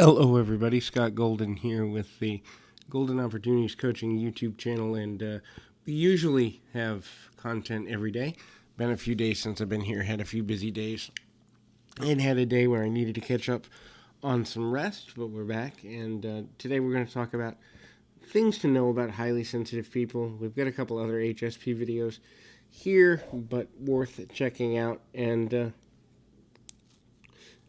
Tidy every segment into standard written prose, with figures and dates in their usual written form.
Hello, everybody. Scott Golden here with the Golden Opportunities Coaching YouTube channel, and we usually have content every day. Been a few days since I've been here, had a few busy days, and had a day where I needed to catch up on some rest, but we're back, and today we're going to talk about things to know about highly sensitive people. We've got a couple other HSP videos here, but worth checking out, and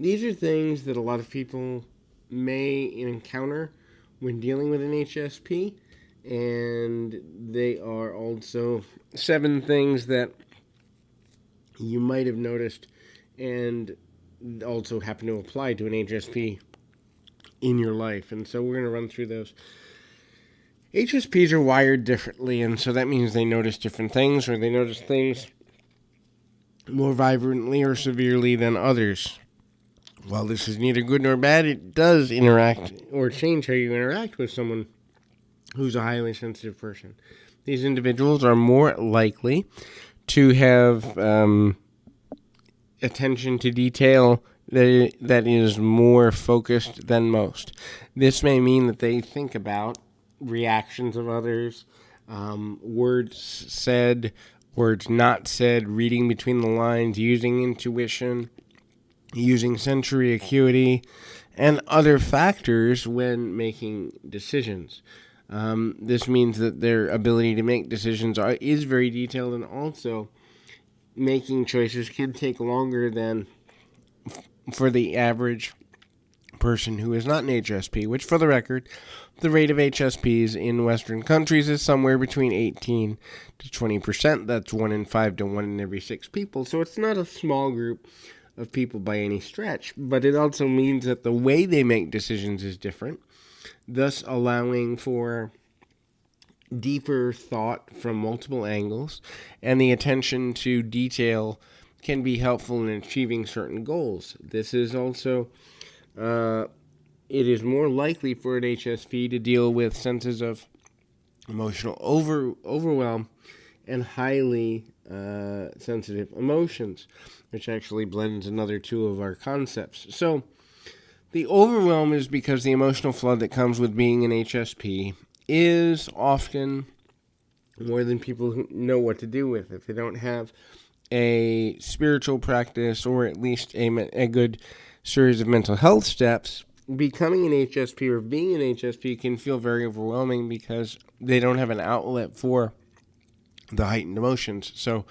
these are things that a lot of people may encounter when dealing with an HSP, and they are also 7 things that you might have noticed and also happen to apply to an HSP in your life. And so we're going to run through those. HSPs are wired differently, and so that means they notice different things, or they notice things more vibrantly or severely than others. While this is neither good nor bad, it does interact or change how you interact with someone who's a highly sensitive person. These individuals are more likely to have attention to detail that is more focused than most. This may mean that they think about reactions of others, words said, words not said, reading between the lines, using intuition, using sensory acuity, and other factors when making decisions. This means that their ability to make decisions is very detailed, and also making choices can take longer than for the average person who is not an HSP, which, for the record, the rate of HSPs in Western countries is somewhere between 18 to 20%. That's 1 in 5 to 1 in every 6 people, so it's not a small group of people by any stretch, but it also means that the way they make decisions is different, thus allowing for deeper thought from multiple angles, and the attention to detail can be helpful in achieving certain goals. This is also, it is more likely for an HSP to deal with senses of emotional overwhelm and highly sensitive emotions, which actually blends another 2 of our concepts. So the overwhelm is because the emotional flood that comes with being an HSP is often more than people who know what to do with. If they don't have a spiritual practice, or at least a good series of mental health steps, becoming an HSP or being an HSP can feel very overwhelming because they don't have an outlet for the heightened emotions. So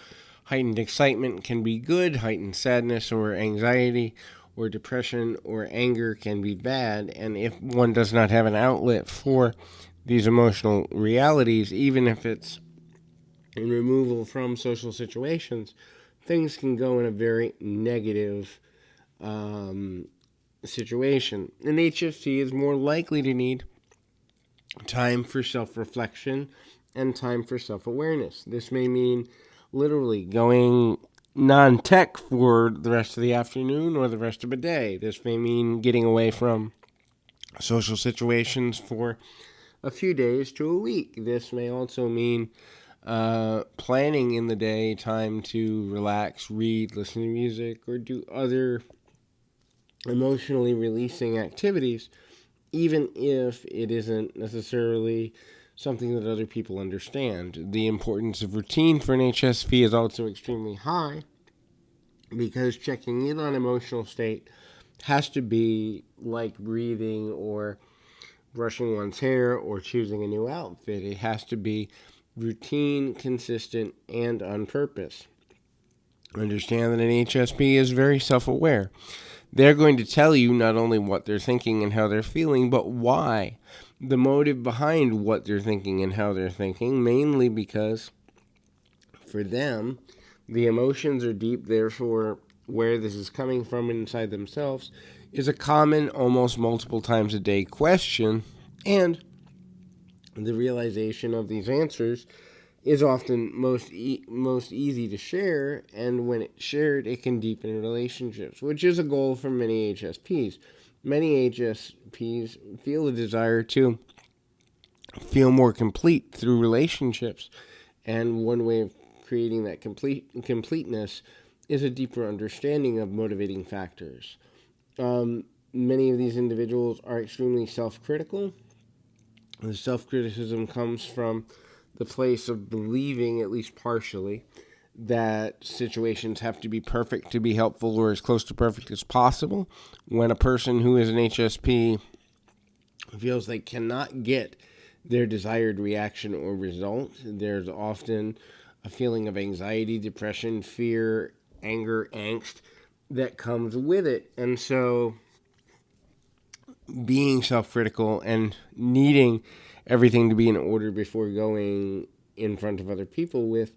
heightened excitement can be good, heightened sadness or anxiety or depression or anger can be bad, and if one does not have an outlet for these emotional realities, even if it's in removal from social situations, things can go in a very negative situation. An HSP is more likely to need time for self-reflection and time for self-awareness. This may mean literally going non-tech for the rest of the afternoon or the rest of a day. This may mean getting away from social situations for a few days to a week. This may also mean planning in the day time to relax, read, listen to music, or do other emotionally releasing activities, even if it isn't necessarily something that other people understand. The importance of routine for an HSP is also extremely high, because checking in on emotional state has to be like breathing or brushing one's hair or choosing a new outfit. It has to be routine, consistent, and on purpose. Understand that an HSP is very self-aware. They're going to tell you not only what they're thinking and how they're feeling, but why. The motive behind what they're thinking and how they're thinking, mainly because for them, the emotions are deep, therefore where this is coming from inside themselves is a common, almost multiple times a day question, and the realization of these answers is often most easy to share, and when it's shared, it can deepen relationships, which is a goal for many HSPs. Many HSPs feel a desire to feel more complete through relationships, and one way of creating that completeness is a deeper understanding of motivating factors. many of these individuals are extremely self-critical. The self-criticism comes from the place of believing, at least partially, that situations have to be perfect to be helpful or as close to perfect as possible. When a person who is an HSP feels they cannot get their desired reaction or result, there's often a feeling of anxiety, depression, fear, anger, angst that comes with it. And so being self-critical and needing everything to be in order before going in front of other people with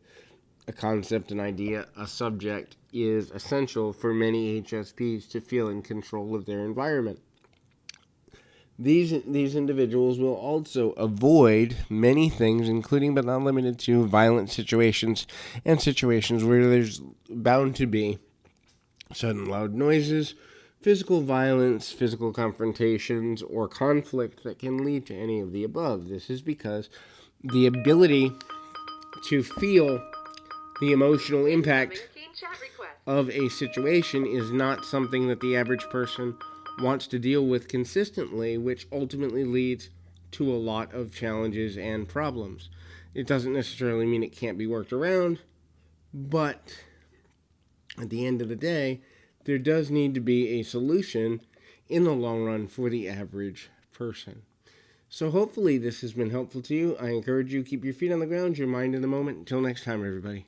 a concept, an idea, a subject is essential for many HSPs to feel in control of their environment. These individuals will also avoid many things, including but not limited to violent situations and situations where there's bound to be sudden loud noises, physical violence, physical confrontations, or conflict that can lead to any of the above. This is because the ability to feel the emotional impact of a situation is not something that the average person wants to deal with consistently, which ultimately leads to a lot of challenges and problems. It doesn't necessarily mean it can't be worked around, but at the end of the day, there does need to be a solution in the long run for the average person. So hopefully this has been helpful to you. I encourage you to keep your feet on the ground, your mind in the moment. Until next time, everybody.